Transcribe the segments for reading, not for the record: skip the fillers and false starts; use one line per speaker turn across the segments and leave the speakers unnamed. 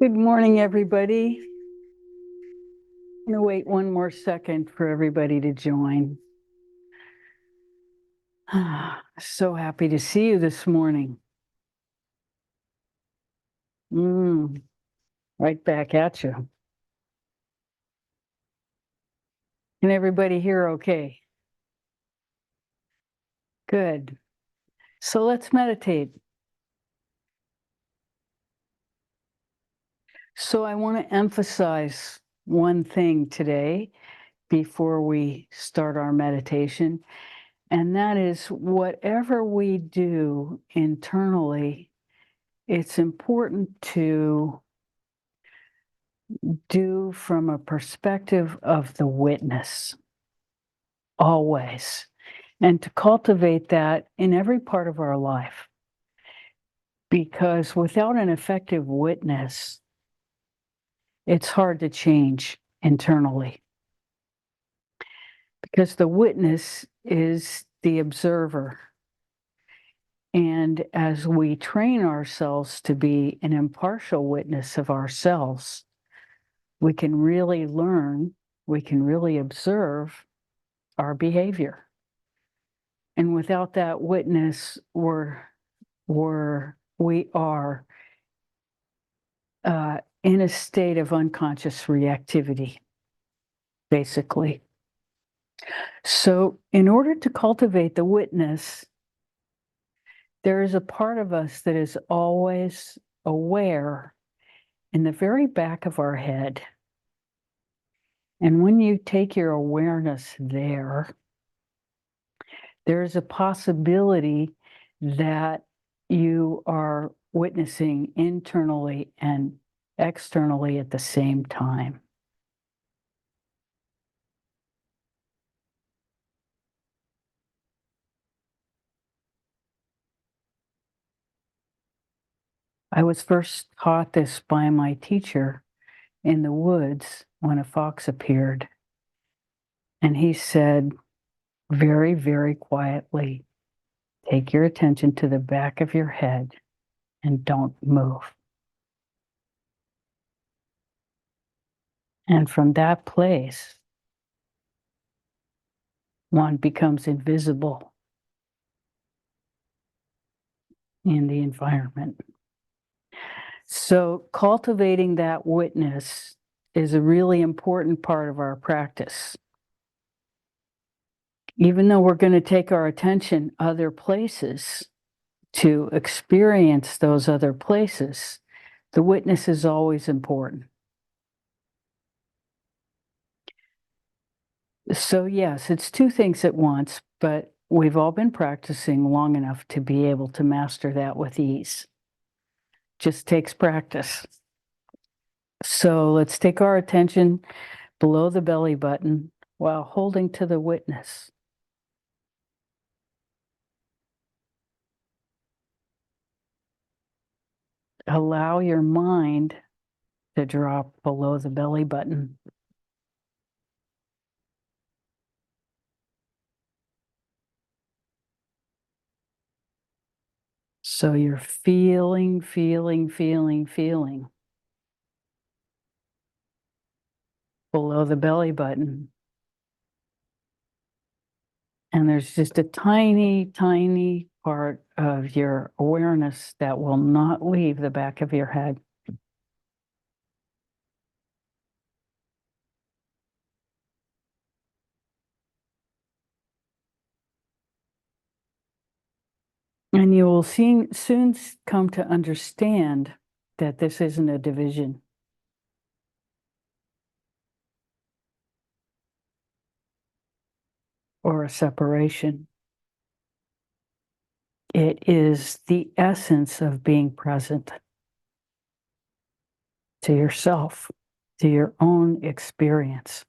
Good morning, everybody. I'm going to wait one more second for everybody to join. So happy to see you this morning. Right back at you. Can everybody hear okay? Good. So let's meditate. So I want to emphasize one thing today before we start our meditation, and that is whatever we do internally, it's important to do from a perspective of the witness, always, and to cultivate that in every part of our life. Because without an effective witness, it's hard to change internally. Because the witness is the observer. And as we train ourselves to be an impartial witness of ourselves, we can really learn, we can really observe our behavior. And without that witness, we are in a state of unconscious reactivity, basically. So, in order to cultivate the witness, there is a part of us that is always aware in the very back of our head. And when you take your awareness there, there's a possibility that you are witnessing internally and externally at the same time. I was first taught this by my teacher in the woods when a fox appeared. And he said very, very quietly, take your attention to the back of your head and don't move. And from that place, one becomes invisible in the environment. So, cultivating that witness is a really important part of our practice. Even though we're going to take our attention other places to experience those other places, the witness is always important. So, yes, it's two things at once, but we've all been practicing long enough to be able to master that with ease. Just takes practice. So, let's take our attention below the belly button while holding to the witness. Allow your mind to drop below the belly button. So you're feeling below the belly button. And there's just a tiny, tiny part of your awareness that will not leave the back of your head. And you will soon come to understand that this isn't a division. Or a separation. It is the essence of being present to yourself, to your own experience.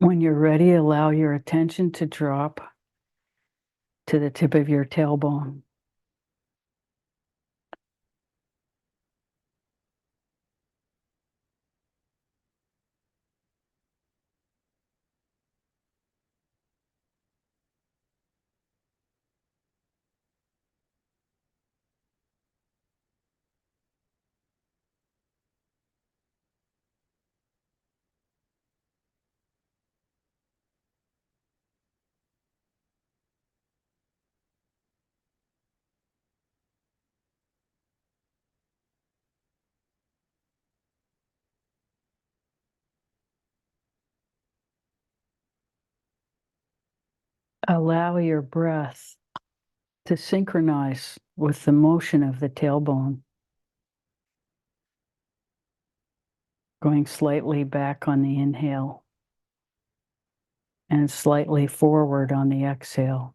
When you're ready, allow your attention to drop to the tip of your tailbone. Allow your breath to synchronize with the motion of the tailbone, going slightly back on the inhale and slightly forward on the exhale.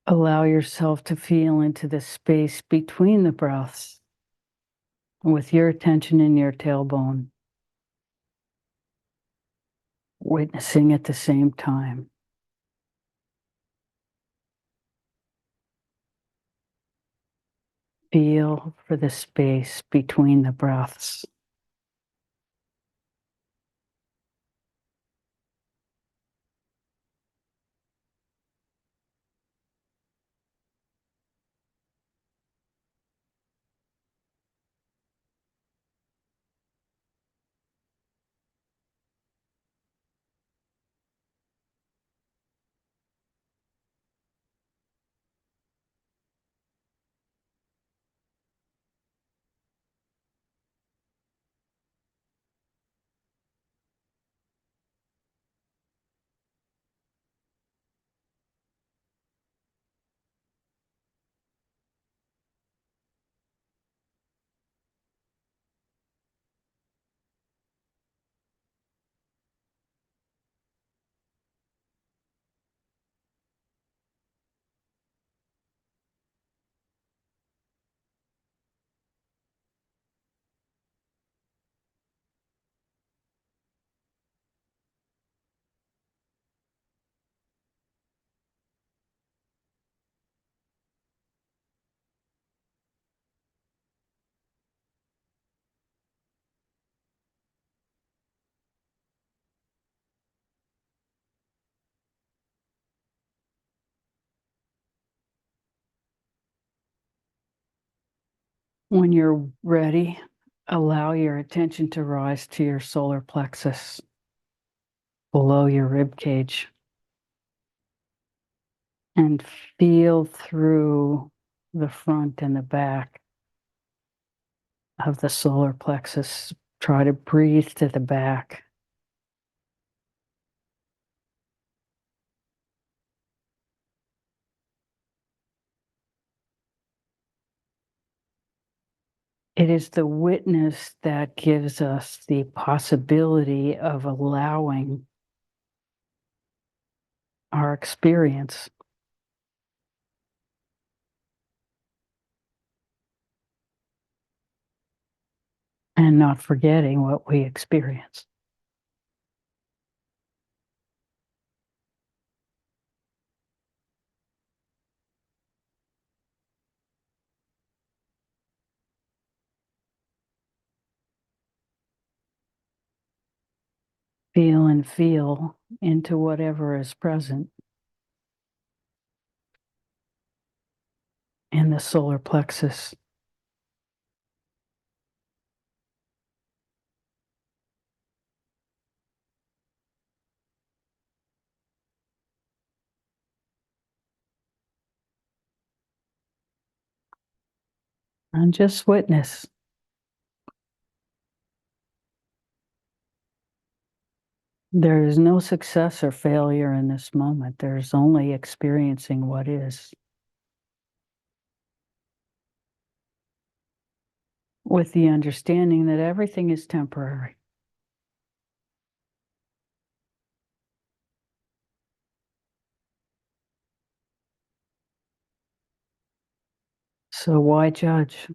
Allow yourself to feel into the space between the breaths with your attention in your tailbone, witnessing at the same time. Feel for the space between the breaths. When you're ready, allow your attention to rise to your solar plexus below your rib cage and feel through the front and the back of the solar plexus. Try to breathe to the back. It is the witness that gives us the possibility of allowing our experience. And not forgetting what we experience. Feel and feel into whatever is present in the solar plexus. And just witness. There is no success or failure in this moment. There's only experiencing what is, with the understanding that everything is temporary. So why judge?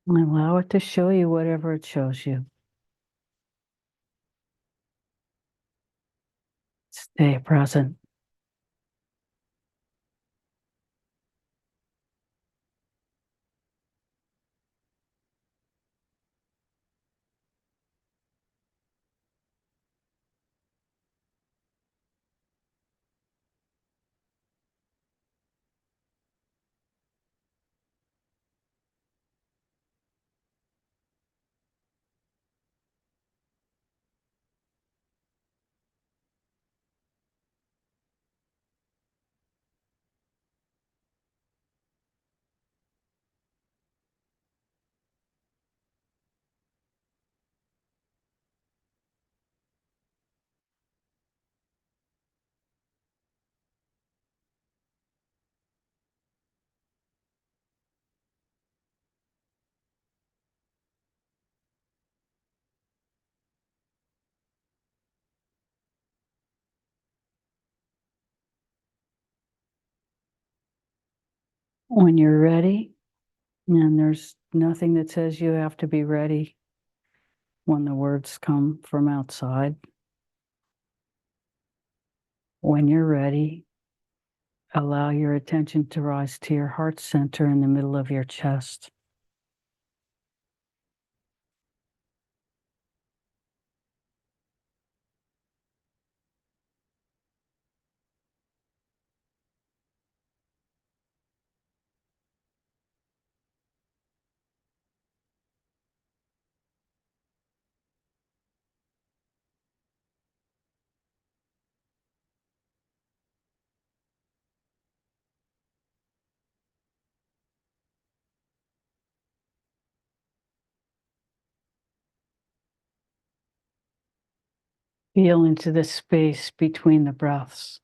Allow it to show you whatever it shows you. Stay present. When you're ready, and there's nothing that says you have to be ready when the words come from outside. When you're ready, allow your attention to rise to your heart center in the middle of your chest. Feel into the space between the breaths.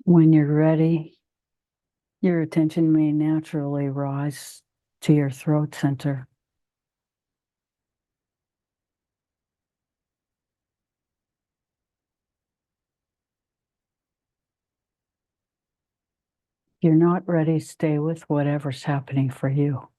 When you're ready, your attention may naturally rise to your throat center. If you're not ready, stay with whatever's happening for you.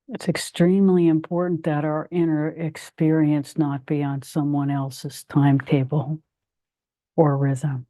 It's extremely important that our inner experience not be on someone else's timetable or rhythm.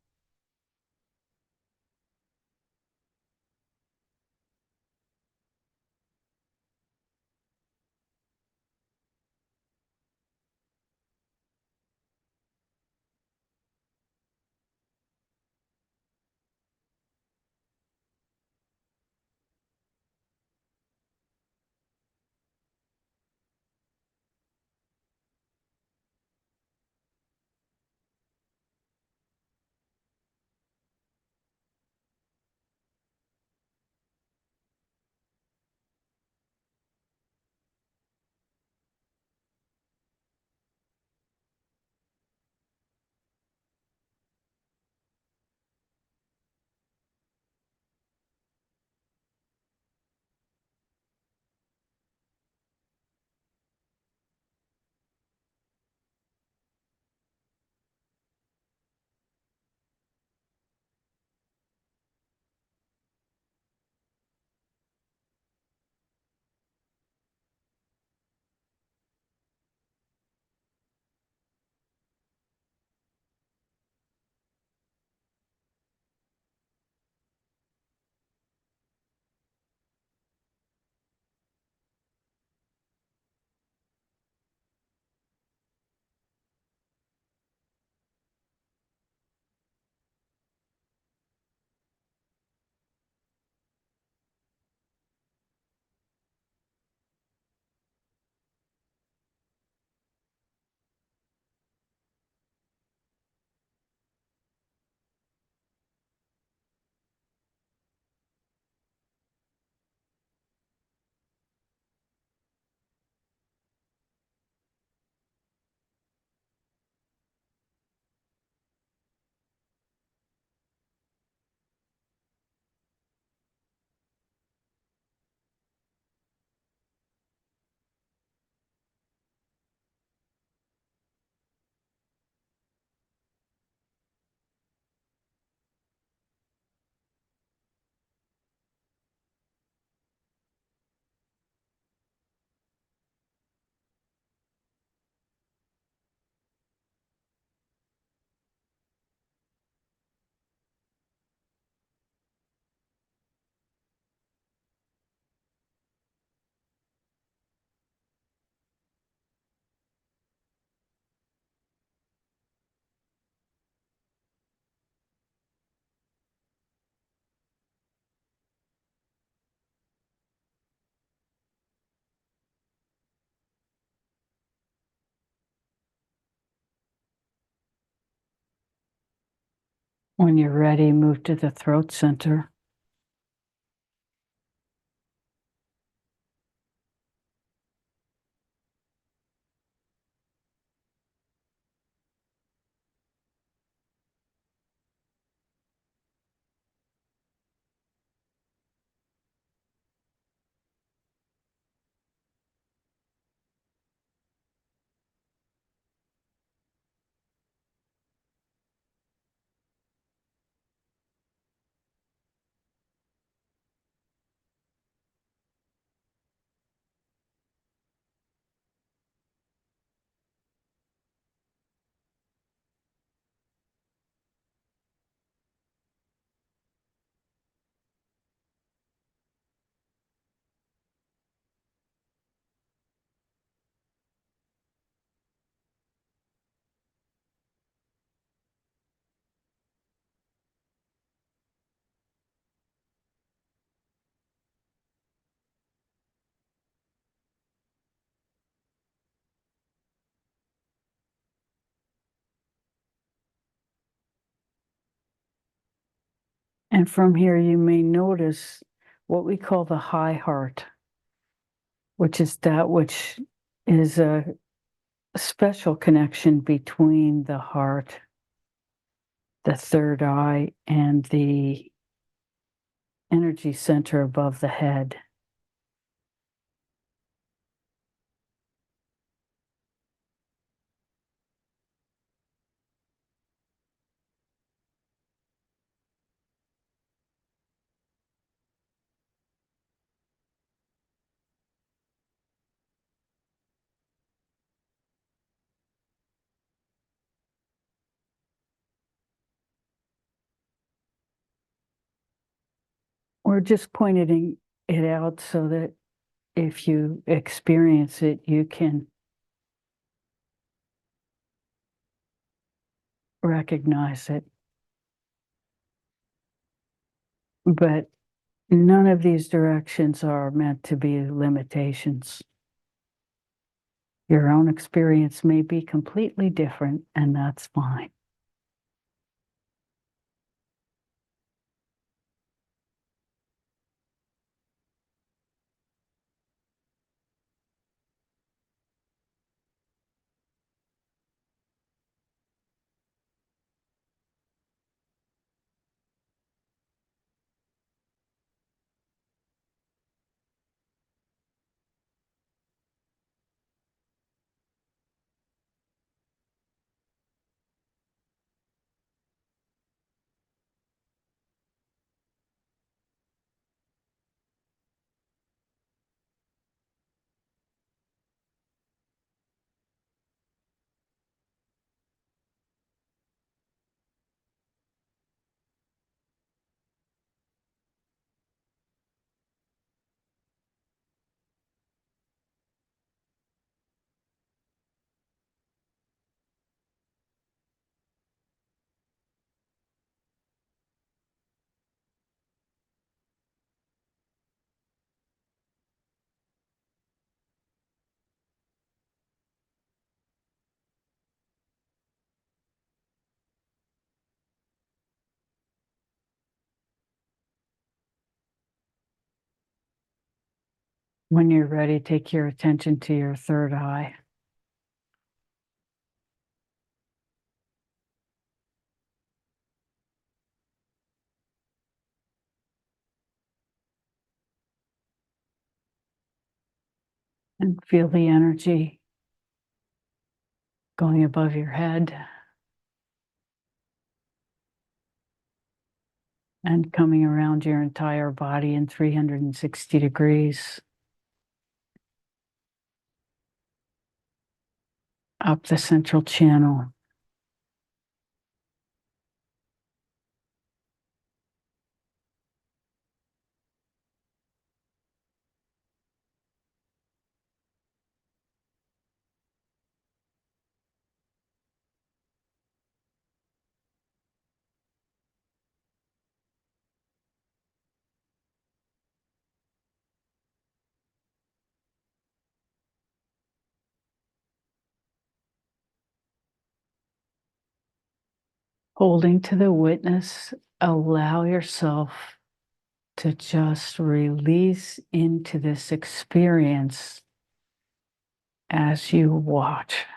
When you're ready, move to the throat center. And from here, you may notice what we call the high heart, which is that which is a special connection between the heart, the third eye, and the energy center above the head. We're just pointing it out so that if you experience it, you can recognize it. But none of these directions are meant to be limitations. Your own experience may be completely different, and that's fine. When you're ready, take your attention to your third eye. And feel the energy going above your head and coming around your entire body in 360 degrees, up the central channel. Holding to the witness, allow yourself to just release into this experience as you watch.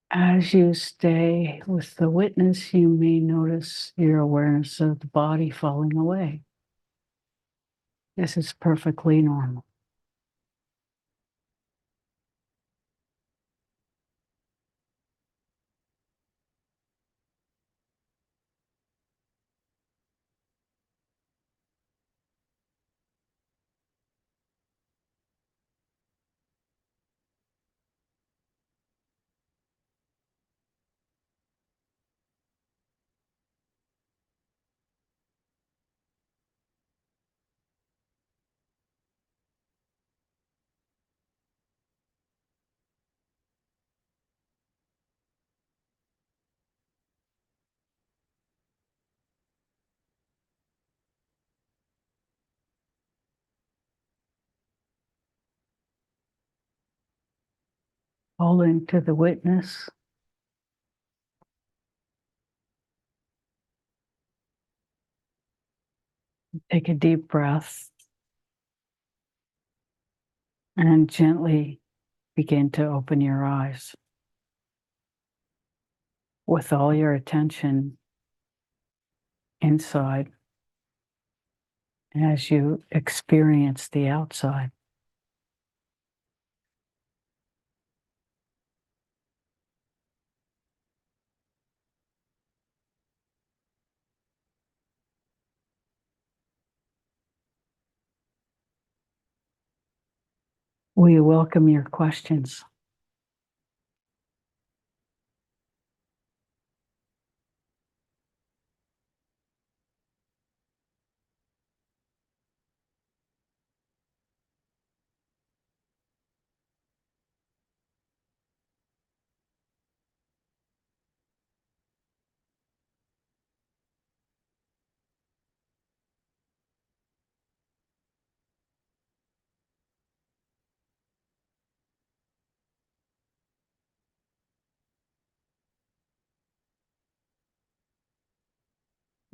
As you stay with the witness, you may notice your awareness of the body falling away. This is perfectly normal. Fall into the witness. Take a deep breath and gently begin to open your eyes with all your attention inside as you experience the outside. We welcome your questions.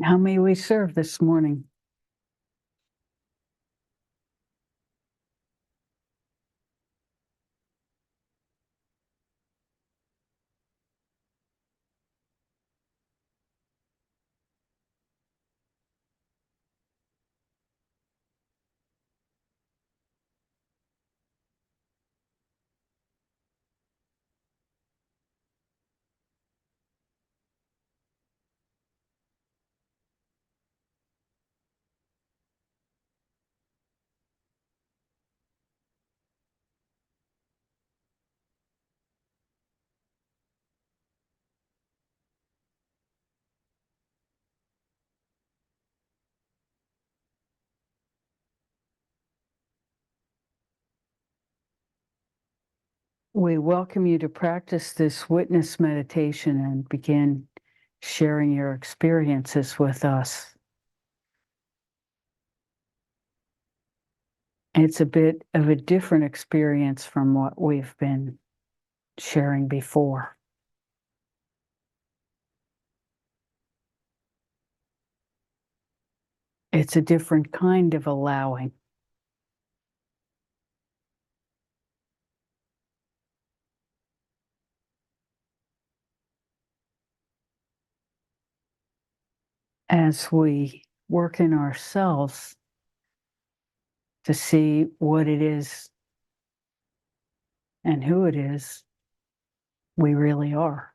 How may we serve this morning? We welcome you to practice this witness meditation and begin sharing your experiences with us. It's a bit of a different experience from what we've been sharing before. It's a different kind of allowing. As we work in ourselves to see what it is and who it is we really are.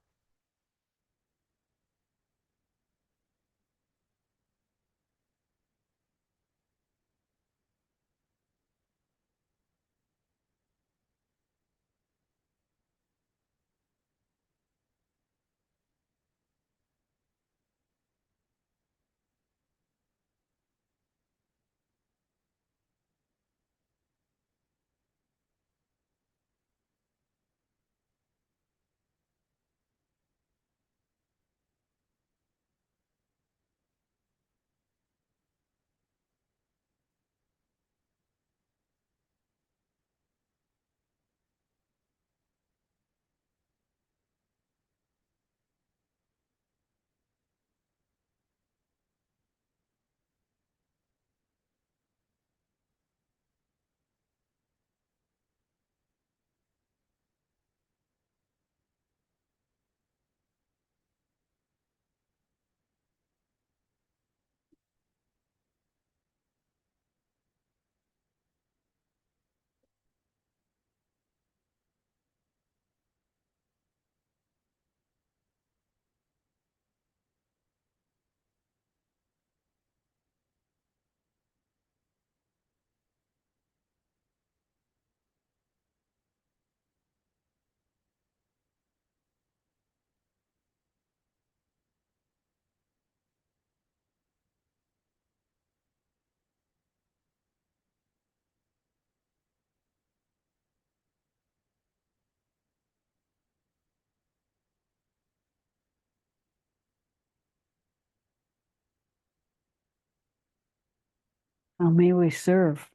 How may we serve?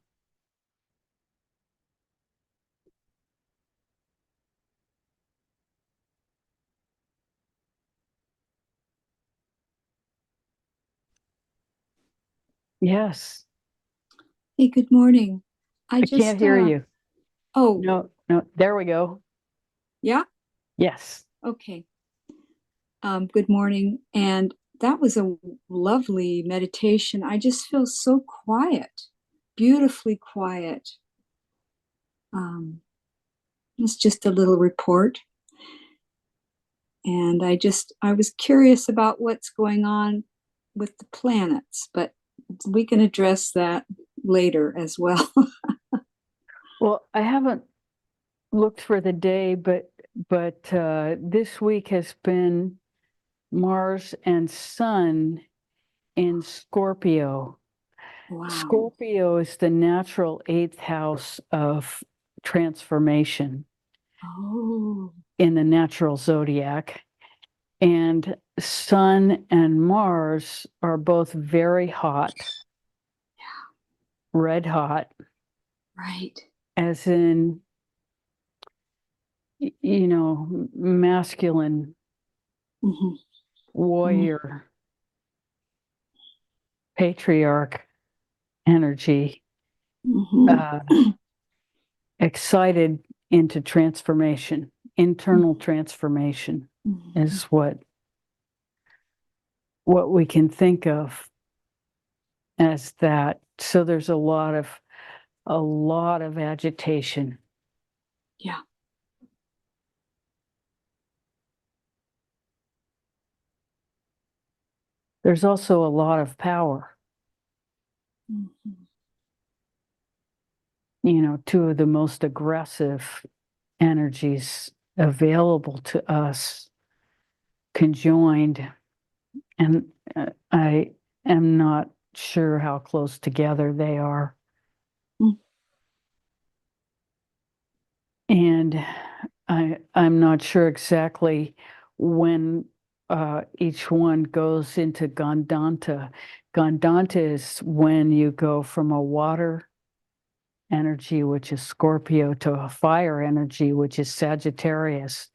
Yes,
Hey, good morning. I
I can't
just,
hear you.
oh,
No, no, there we go.
yeah,
Yes.
okay. Good morning. And that was a lovely meditation. I just feel so quiet, beautifully quiet. It's just a little report. And I was curious about what's going on with the planets, but we can address that later as well.
Well, I haven't looked for the day, but this week has been Mars and Sun in Scorpio.
Wow.
Scorpio is the natural eighth house of transformation
Oh,
in the natural zodiac. And Sun and Mars are both very hot, red hot,
right.
as in, masculine
Hmm.
warrior, patriarch energy,
Hmm.
uh, excited into transformation. Internal transformation
Hmm.
is what we can think of as that. So there's a lot of agitation.
Yeah.
There's also a lot of power.
Mhm.
Two of the most aggressive energies available to us conjoined, and I am not sure how close together they are.
Mm.
And I'm not sure exactly when each one goes into Gandanta. Gandanta is when you go from a water energy, which is Scorpio, to a fire energy, which is Sagittarius.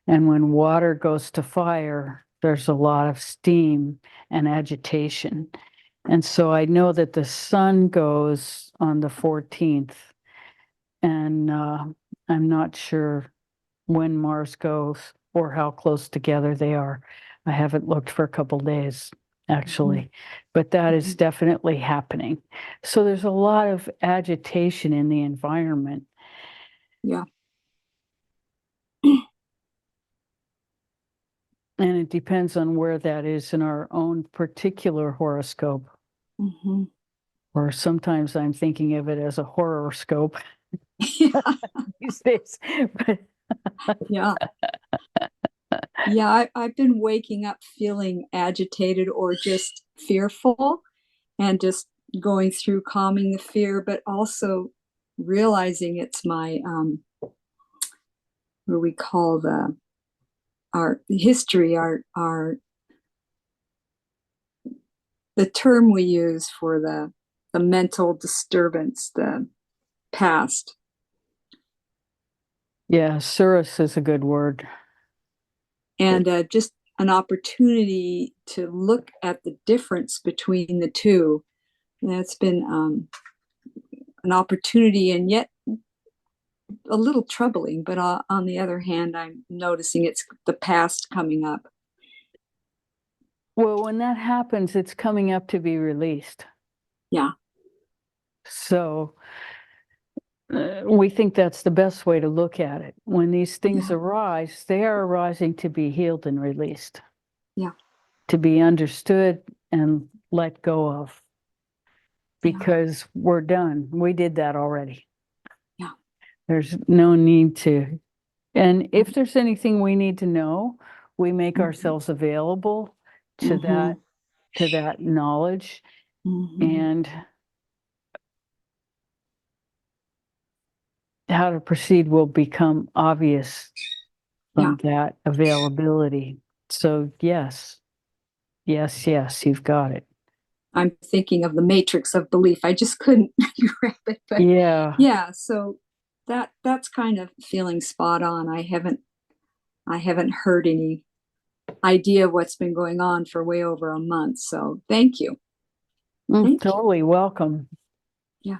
And when water goes to fire, there's a lot of steam and agitation. And so I know that the sun goes on the 14th, and I'm not sure when Mars goes or how close together they are. I haven't looked for a couple days,
Mhm.
actually, but that is
Mhm.
definitely happening. So there's a lot of agitation in the environment.
Yeah.
And it depends on where that is in our own particular horoscope.
Hmm.
Or sometimes I'm thinking of it as a horoscope
Yeah.
these days. But
Yeah. Yeah. I've been waking up feeling agitated or just fearful and just going through calming the fear, but also realizing it's my, what we call our history, the term we use for the mental disturbance, the past.
yeah, Surus is a good word.
And just an opportunity to look at the difference between the two. That's been an opportunity and yet a little troubling, but on the other hand, I'm noticing it's the past coming up.
Well, when that happens, it's coming up to be released.
Yeah.
So we think that's the best way to look at it. When these things
Yeah.
arise, they are arising to be healed and released,
Yeah.
to be understood and let go of,
Yeah.
because we're done. We did that already.
Yeah.
There's no need to. And if
Right.
there's anything we need to know, we make
Mm-hmm.
ourselves available to
Mm-hmm.
that knowledge,
Mm-hmm.
and how to proceed will become obvious
Yeah.
from that availability. So yes, yes, yes, you've got it.
I'm thinking of the matrix of belief. I just couldn't grab it, but
Yeah.
yeah, so that's kind of feeling spot on. I haven't heard any idea of what's been going on for way over a month. So thank you. Thank you.
Totally welcome.
Yeah.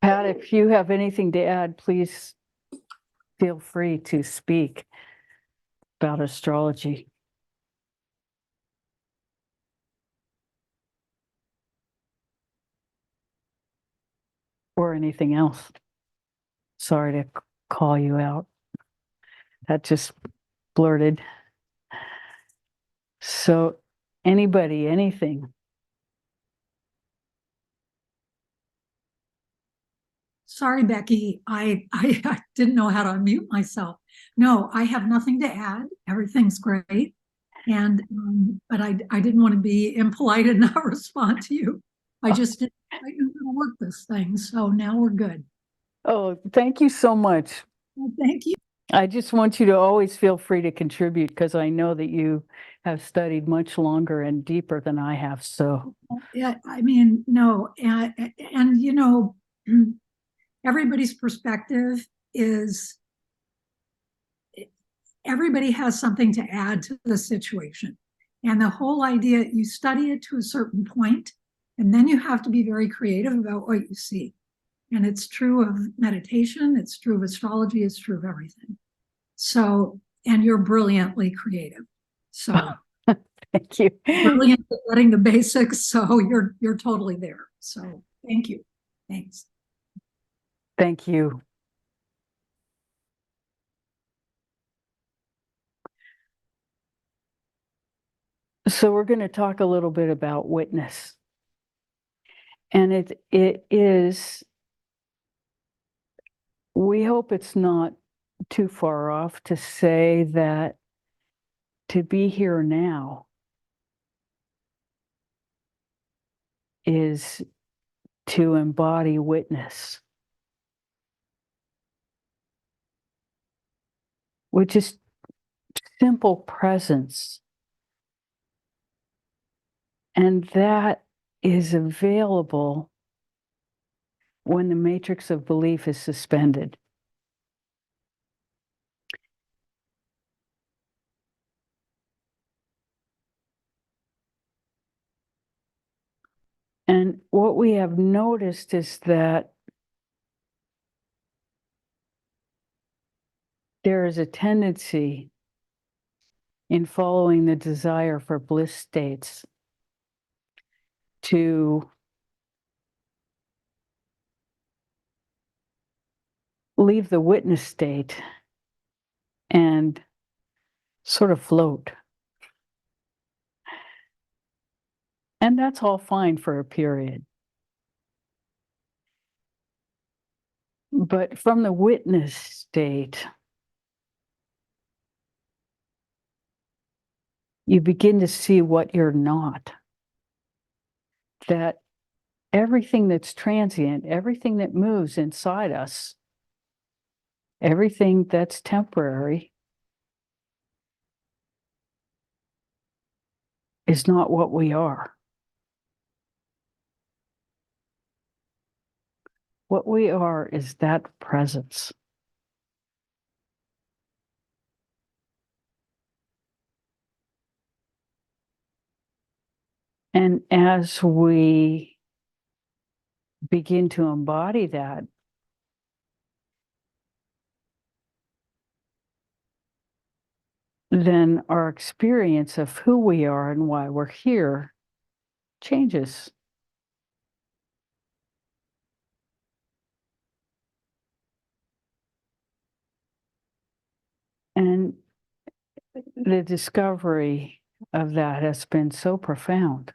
Pat, if you have anything to add, please feel free to speak about astrology. Or anything else. Sorry to call you out. That just blurted. So, anybody, anything?
Sorry, Becky, I didn't know how to unmute myself. No, I have nothing to add. Everything's great. And, but I didn't want to be impolite and not respond to you. I just didn't quite know how to work this thing. So now we're good.
Oh, thank you so much.
Well, thank you.
I just want you to always feel free to contribute because I know that you have studied much longer and deeper than I have. So,
Yeah, I mean, no, and you know, everybody's perspective is, everybody has something to add to the situation. And the whole idea, you study it to a certain point, and then you have to be very creative about what you see. And it's true of meditation, it's true of astrology, it's true of everything. So, and you're brilliantly creative. So
thank you.
brilliant at getting the basics. So you're totally there. So thank you. Thanks.
Thank you. So we're going to talk a little bit about witness. And it is, we hope it's not too far off to say that to be here now is to embody witness, which is simple presence. And that is available when the matrix of belief is suspended. And what we have noticed is that there is a tendency in following the desire for bliss states to leave the witness state and sort of float. And that's all fine for a period. But from the witness state, you begin to see what you're not. That everything that's transient, everything that moves inside us, everything that's temporary is not what we are. What we are is that presence. And as we begin to embody that, then our experience of who we are and why we're here changes. And the discovery of that has been so profound.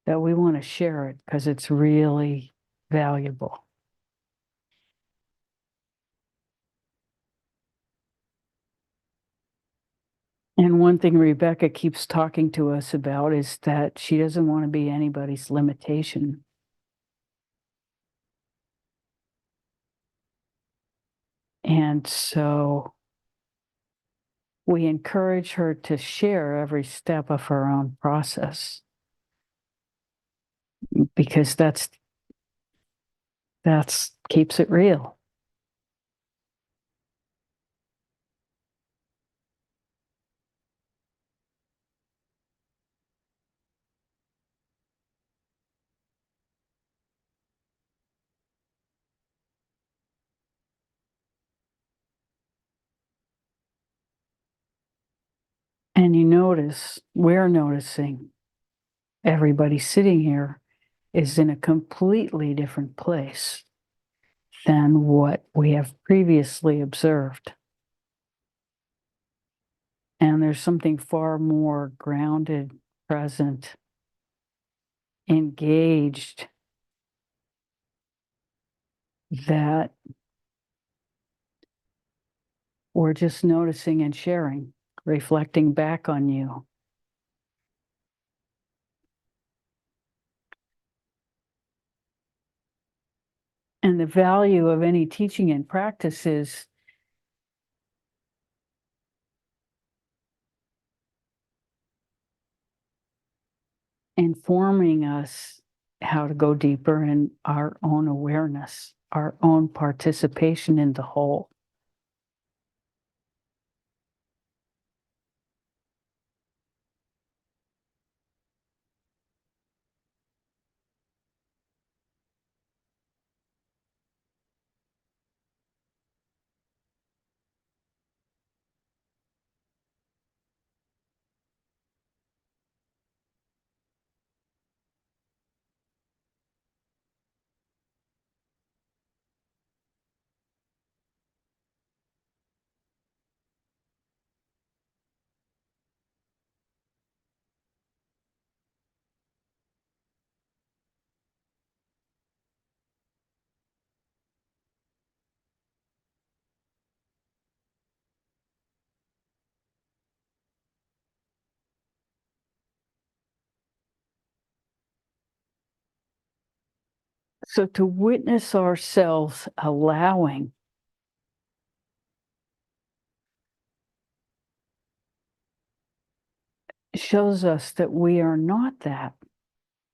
That we want to share it because it's really valuable. And one thing Rebecca keeps talking to us about is that she doesn't want to be anybody's limitation. And so we encourage her to share every step of her own process, because that's keeps it real. And we're noticing everybody sitting here is in a completely different place than what we have previously observed. And there's something far more grounded, present, engaged, that we're just noticing and sharing, reflecting back on you. And the value of any teaching and practice is informing us how to go deeper in our own awareness, our own participation in the whole. So to witness ourselves allowing shows us that we are not that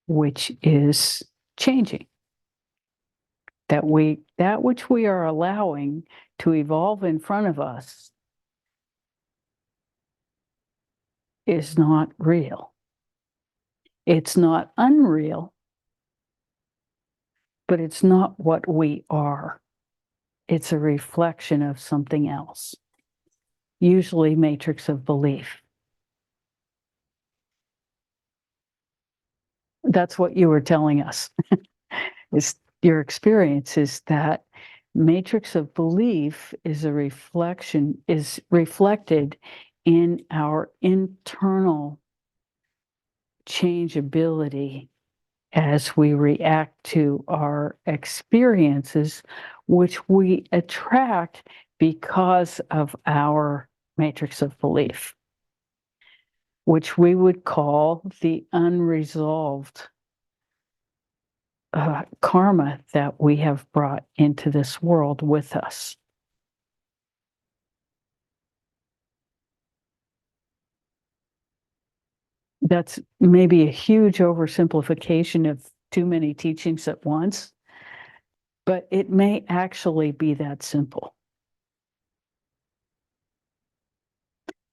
which is changing. That which we are allowing to evolve in front of us is not real. It's not unreal, but it's not what we are. It's a reflection of something else, usually matrix of belief. That's what you were telling us. Is your experience is that matrix of belief is reflected in our internal changeability as we react to our experiences, which we attract because of our matrix of belief, which we would call the unresolved karma that we have brought into this world with us. That's maybe a huge oversimplification of too many teachings at once, but it may actually be that simple.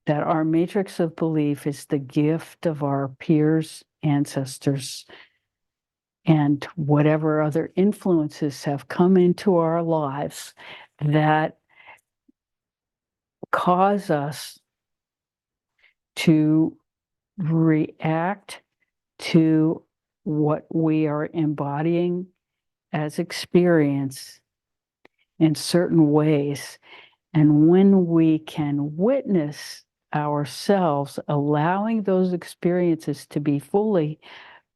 That our matrix of belief is the gift of our peers, ancestors, and whatever other influences have come into our lives that cause us to react to what we are embodying as experience in certain ways. And when we can witness ourselves allowing those experiences to be fully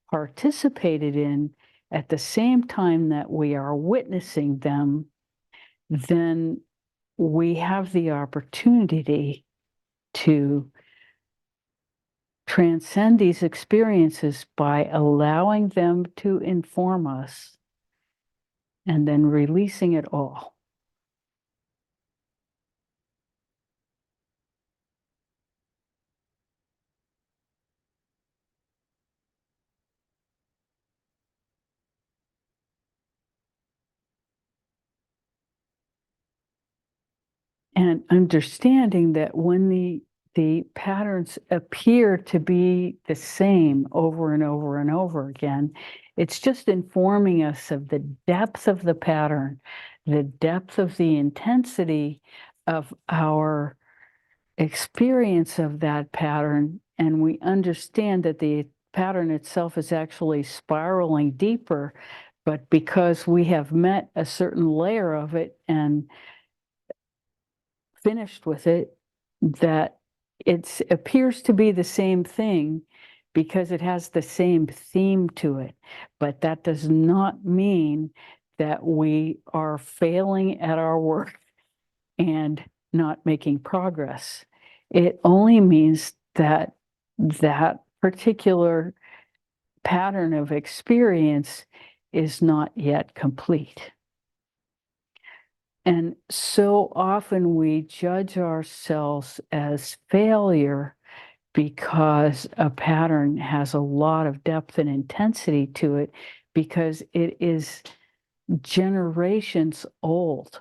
participated in at the same time that we are witnessing them, then we have the opportunity to transcend these experiences by allowing them to inform us and then releasing it all. and understanding that when the patterns appear to be the same over and over and over again, it's just informing us of the depth of the pattern, the depth of the intensity of our experience of that pattern, and we understand that the pattern itself is actually spiraling deeper, but because we have met a certain layer of it and finished with it, that it appears to be the same thing because it has the same theme to it. But that does not mean that we are failing at our work and not making progress. It only means that that particular pattern of experience is not yet complete. And so often we judge ourselves as failure because a pattern has a lot of depth and intensity to it, because it is generations old.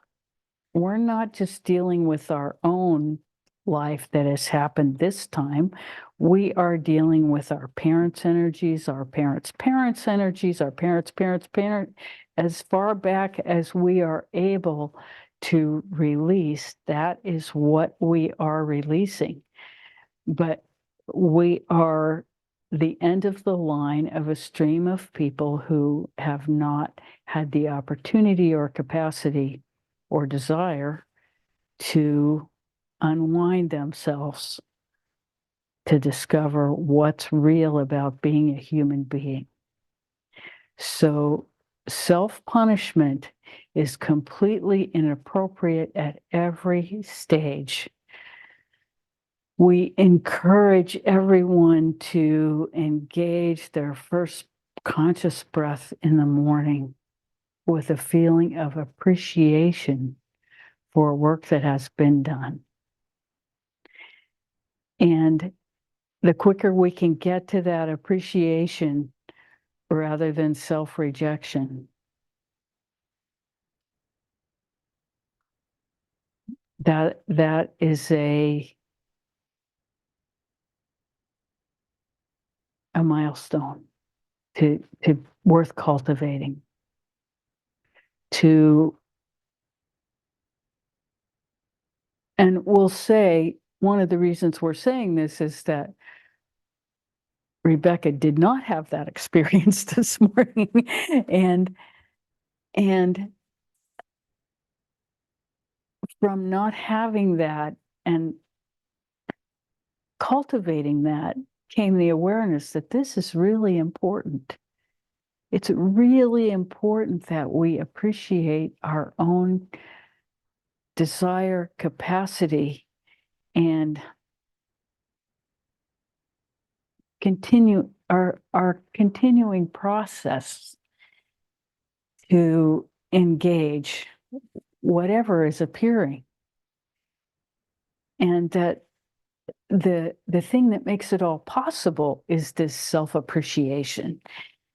We're not just dealing with our own life that has happened this time. We are dealing with our parents' energies, our parents' parents' energies, our parents' parents' parent, as far back as we are able to release. That is what we are releasing. But we are the end of the line of a stream of people who have not had the opportunity or capacity or desire to unwind themselves to discover what's real about being a human being. So self-punishment is completely inappropriate at every stage. We encourage everyone to engage their first conscious breath in the morning with a feeling of appreciation for work that has been done. And the quicker we can get to that appreciation rather than self-rejection, that is a milestone to worth cultivating. And we'll say one of the reasons we're saying this is that Rebecca did not have that experience this morning. And from not having that and cultivating that came the awareness that this is really important. It's really important that we appreciate our own desire, capacity, and continue our continuing process to engage whatever is appearing. And that the thing that makes it all possible is this self-appreciation.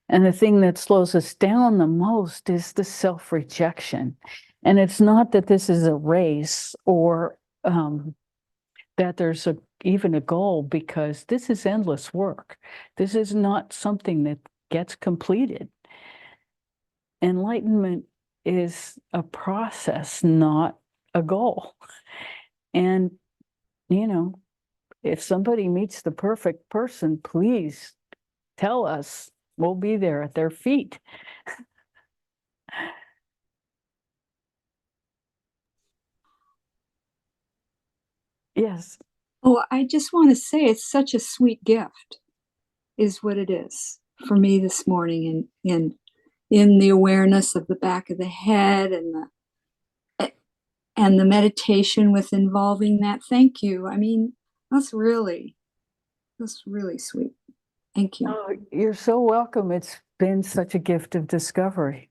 And the thing that slows us down the most is the self-rejection. And it's not that this is a race or that there's even a goal, because this is endless work. This is not something that gets completed. Enlightenment is a process, not a goal. And, you know, if somebody meets the perfect person, please tell us. We'll be there at their feet. Yes.
Oh, I just want to say it's such a sweet gift, is what it is for me this morning, in the awareness of the back of the head and the meditation with involving that. Thank you. I mean, that's really sweet. Thank you.
Oh, you're so welcome. It's been such a gift of discovery.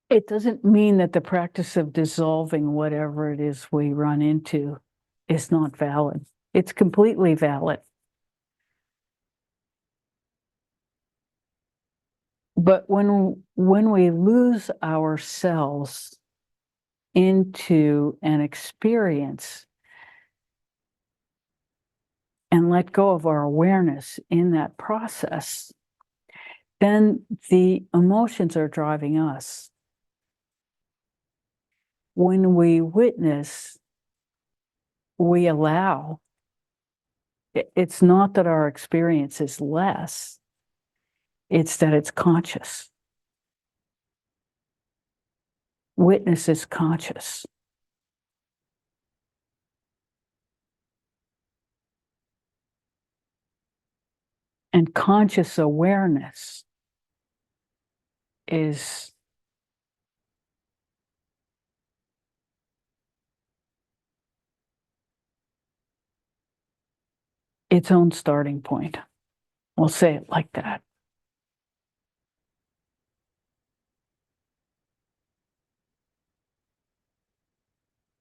It doesn't mean that the practice of dissolving whatever it is we run into is not valid. It's completely valid. But when we lose ourselves into an experience and let go of our awareness in that process, then the emotions are driving us. When we witness, we allow. It's not that our experience is less, it's that it's conscious. Witness is conscious. And conscious awareness is its own starting point. We'll say it like that.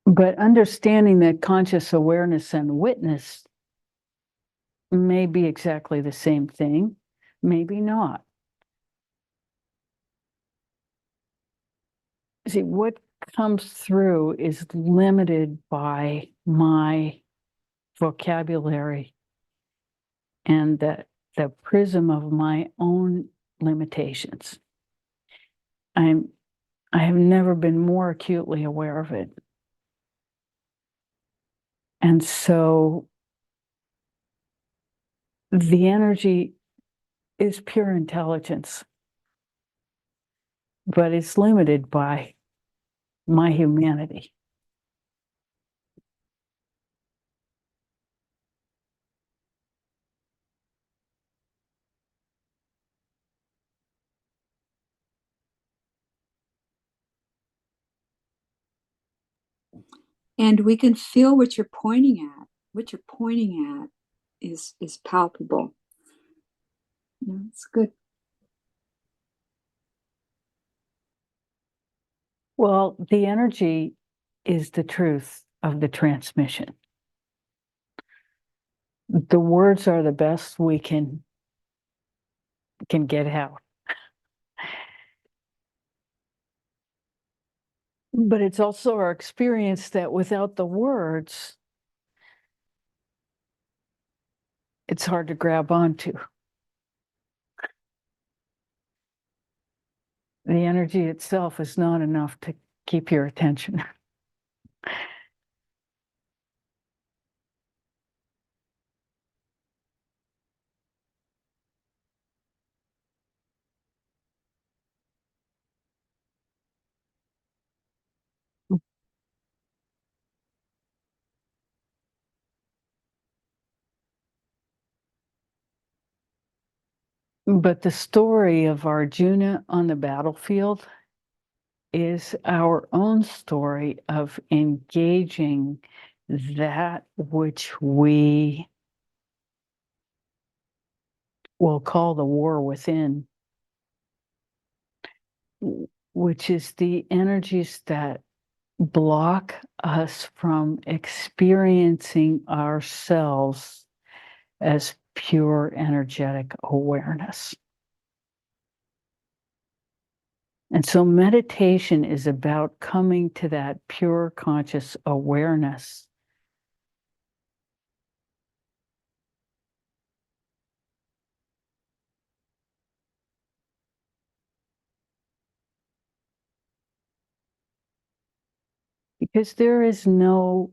But understanding that conscious awareness and witness may be exactly the same thing, maybe not. See, what comes through is limited by my vocabulary and the prism of my own limitations. I have never been more acutely aware of it. And so the energy is pure intelligence, but it's limited by my humanity.
And we can feel what you're pointing at. What you're pointing at is palpable. It's good.
Well, the energy is the truth of the transmission. The words are the best we can get out. But it's also our experience that without the words, it's hard to grab onto. The energy itself is not enough to keep your attention. But the story of Arjuna on the battlefield is our own story of engaging that which we will call the war within, which is the energies that block us from experiencing ourselves as pure energetic awareness. And so meditation is about coming to that pure conscious awareness. Because there is no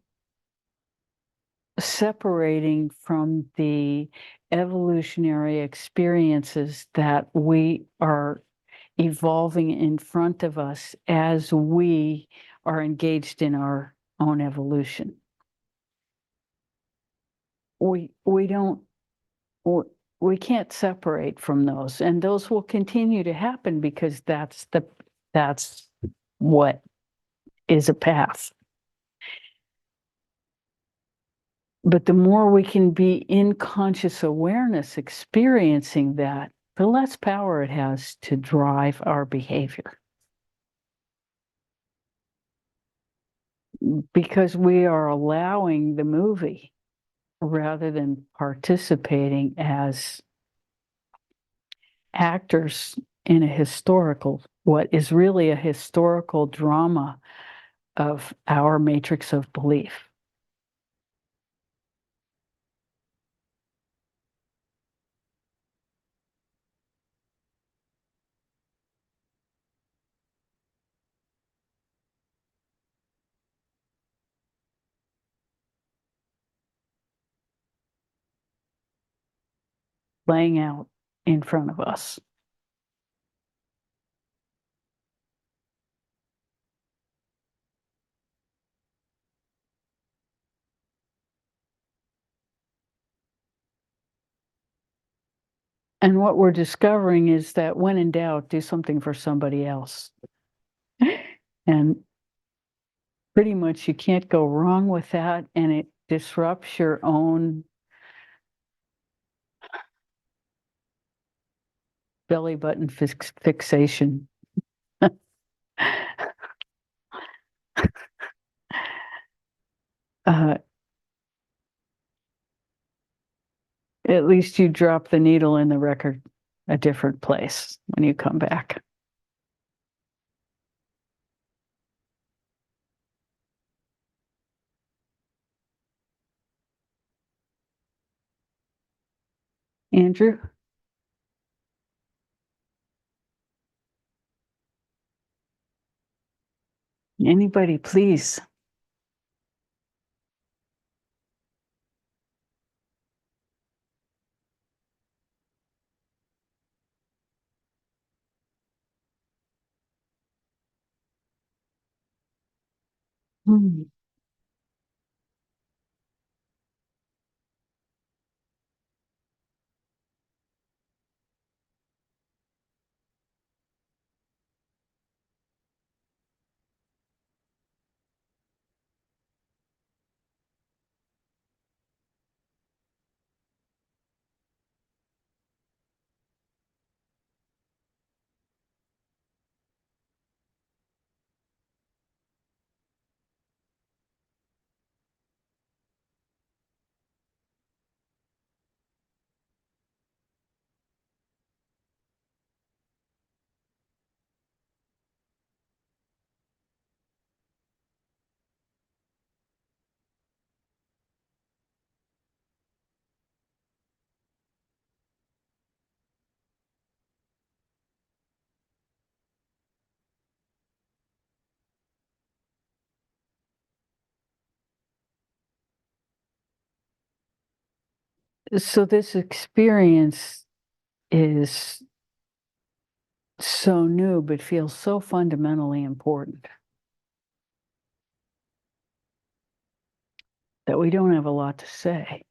separating from the evolutionary experiences that we are evolving in front of us as we are engaged in our own evolution. We can't separate from those, and those will continue to happen because that's what is a path. But the more we can be in conscious awareness experiencing that, the less power it has to drive our behavior. because we are allowing the movie rather than participating as actors in what is really a historical drama of our matrix of belief. Playing out in front of us. And what we're discovering is that when in doubt, do something for somebody else. And pretty much you can't go wrong with that, and it disrupts your own belly button fixation. At least you drop the needle in the record a different place when you come back. Andrew? Anybody, please. Hmm. So this experience is so new, but feels so fundamentally important that we don't have a lot to say.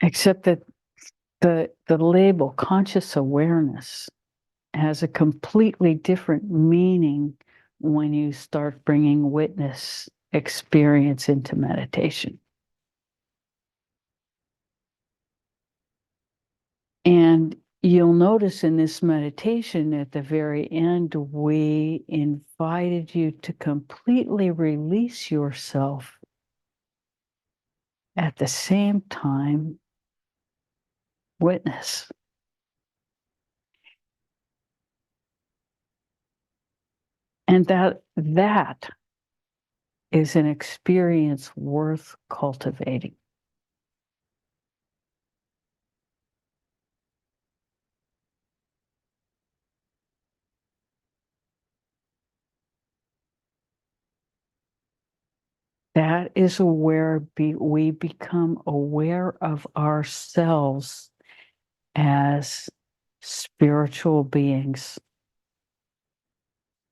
Except that the label conscious awareness has a completely different meaning when you start bringing witness experience into meditation. And you'll notice in this meditation at the very end, we invited you to completely release yourself at the same time, witness. And that is an experience worth cultivating. That is we become aware of ourselves as spiritual beings,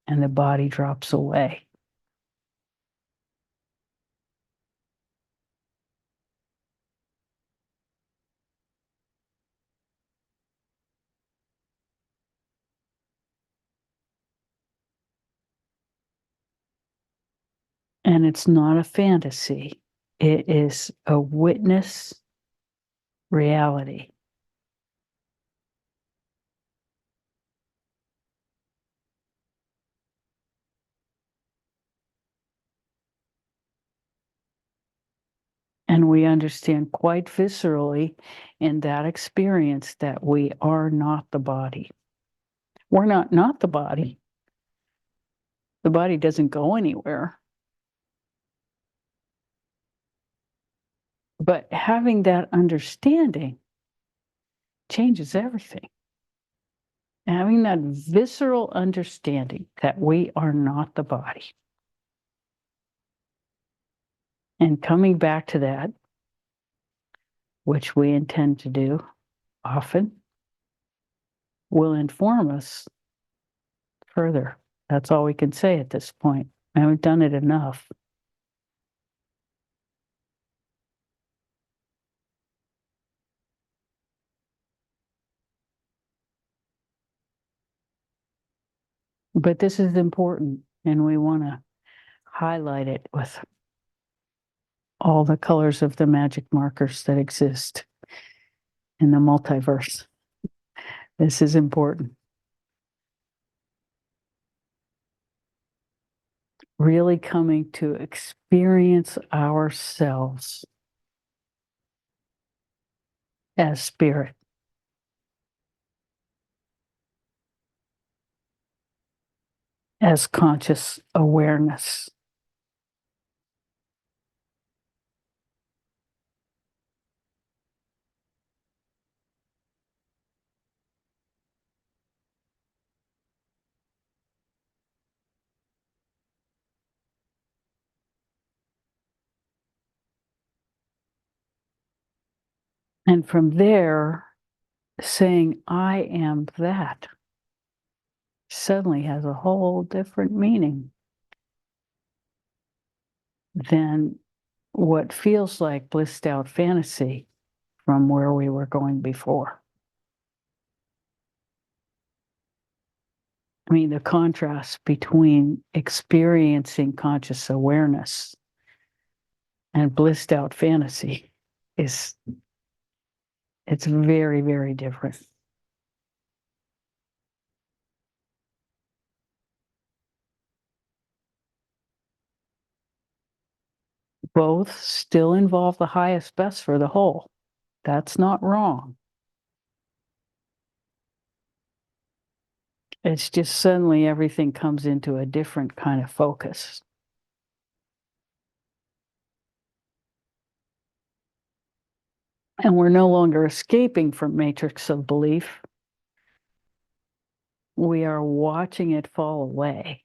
and the body drops away. And it's not a fantasy. it is a witness reality. And we understand quite viscerally in that experience that we are not the body. We're not the body. The body doesn't go anywhere. But having that understanding changes everything. Having that visceral understanding that we are not the body. And coming back to that, which we intend to do often, will inform us further. That's all we can say at this point. I haven't done it enough. But this is important, and we want to highlight it with all the colors of the magic markers that exist in the multiverse. This is important. Really coming to experience ourselves as spirit. As conscious awareness. And from there, saying, I am that, suddenly has a whole different meaning than what feels like blissed out fantasy from where we were going before. I mean, the contrast between experiencing conscious awareness and blissed out fantasy is, it's very, very different. Both still involve the highest best for the whole. That's not wrong. It's just suddenly everything comes into a different kind of focus. And we're no longer escaping from matrix of belief. We are watching it fall away.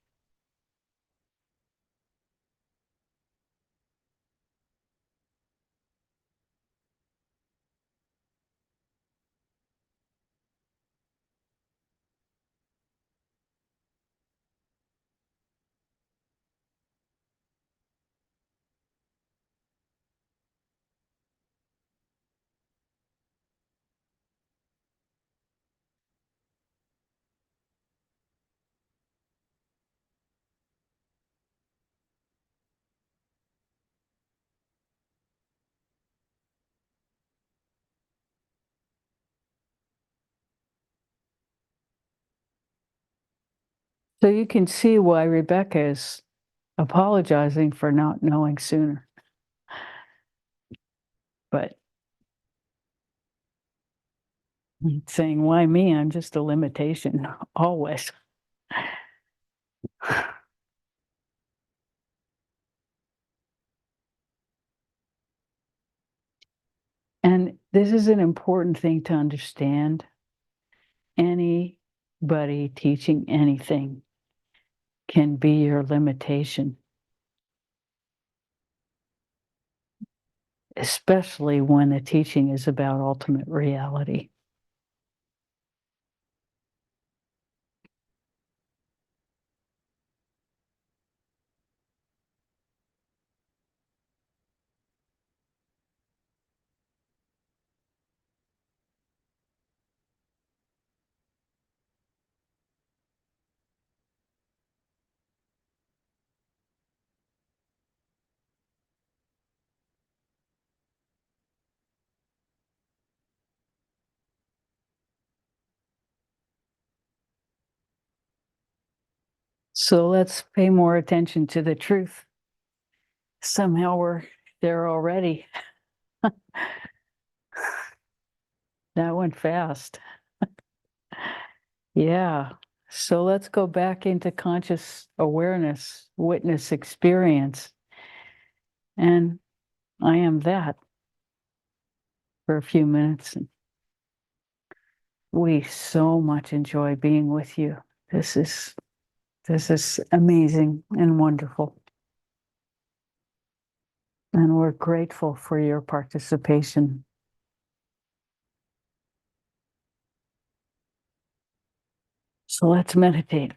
So you can see why Rebecca is apologizing for not knowing sooner. But saying, why me? I'm just a limitation, always. And this is an important thing to understand. Anybody teaching anything can be your limitation, especially when the teaching is about ultimate reality. So let's pay more attention to the truth. Somehow we're there already. That went fast. Yeah. So let's go back into conscious awareness, witness experience. And I am that for a few minutes. We so much enjoy being with you. This is amazing and wonderful. And we're grateful for your participation. So let's meditate.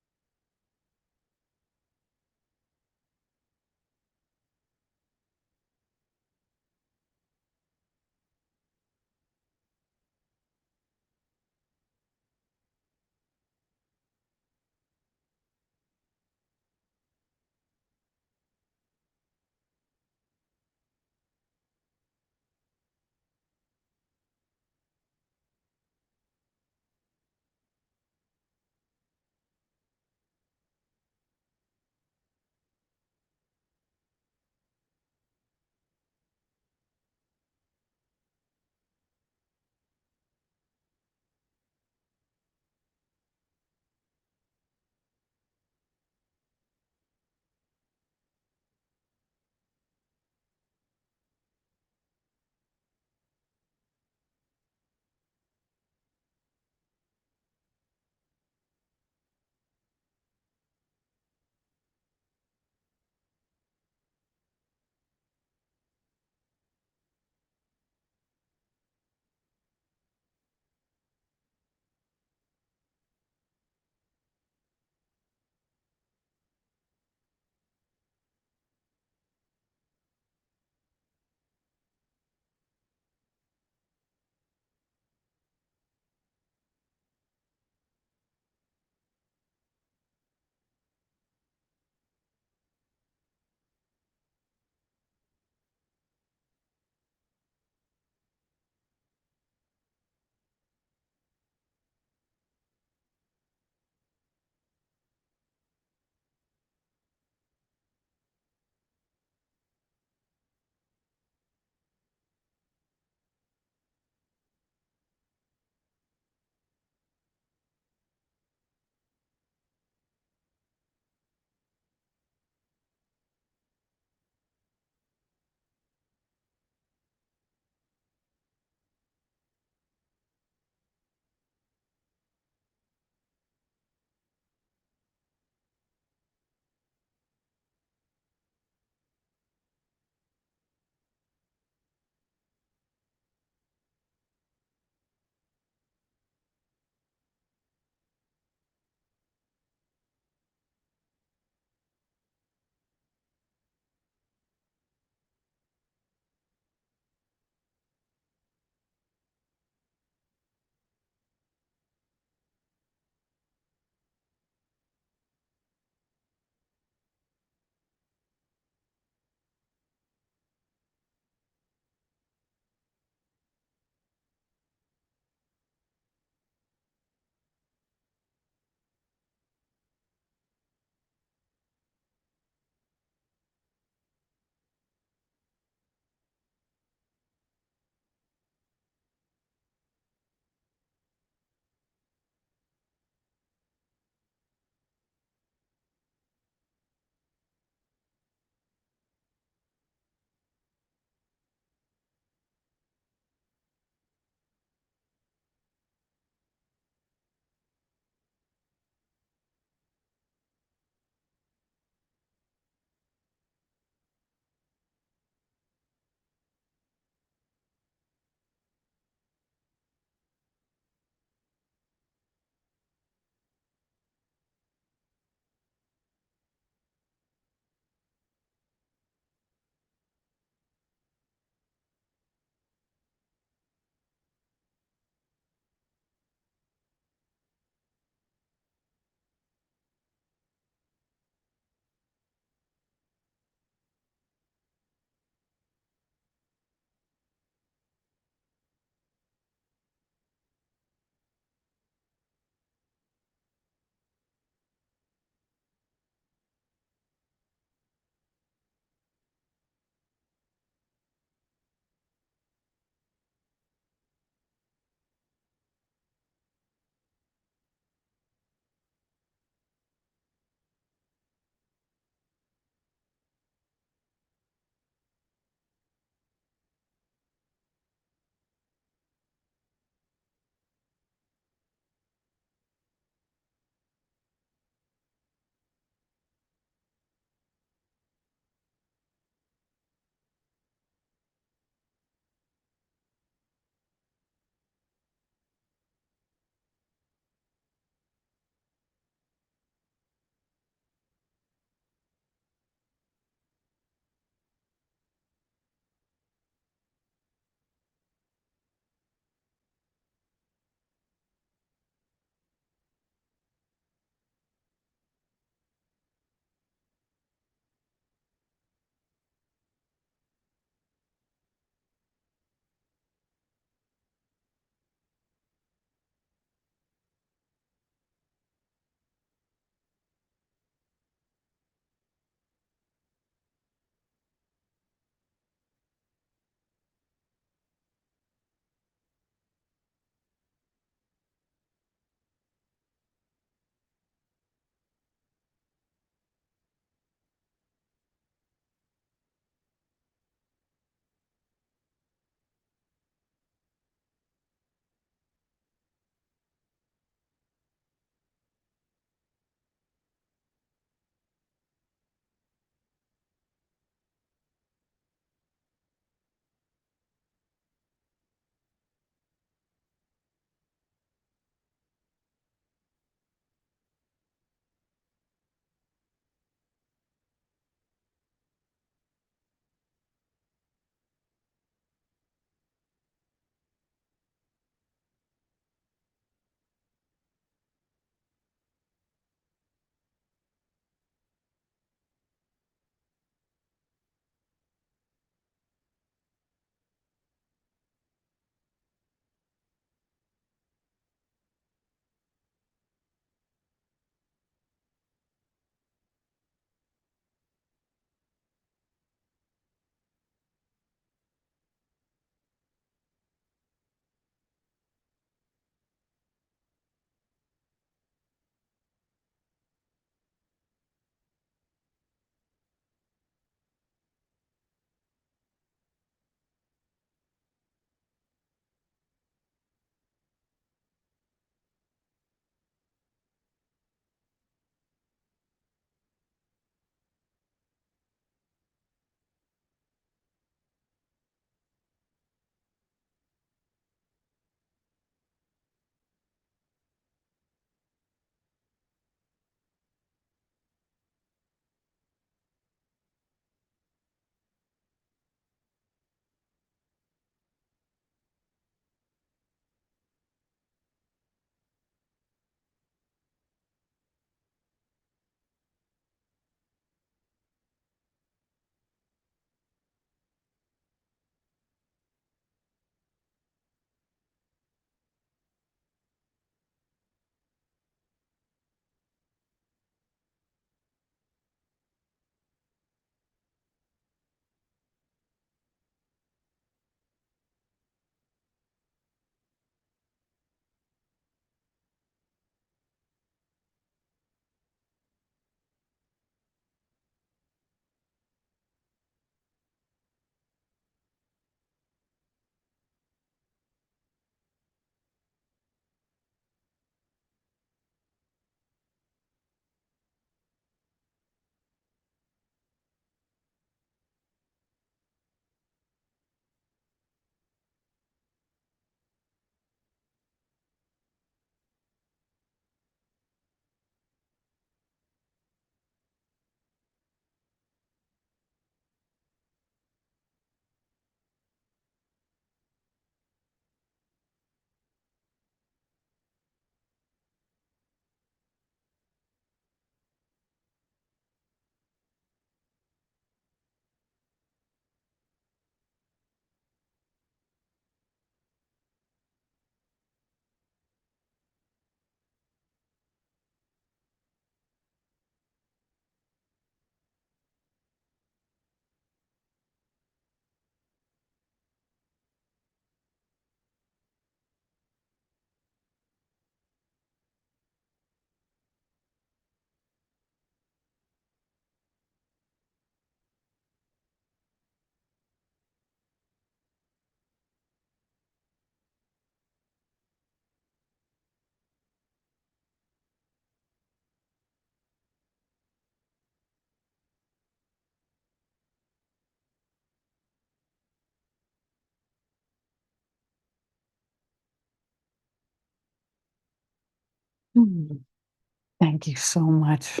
Thank you so much.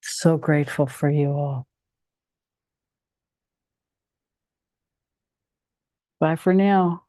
So grateful for you all. Bye for now.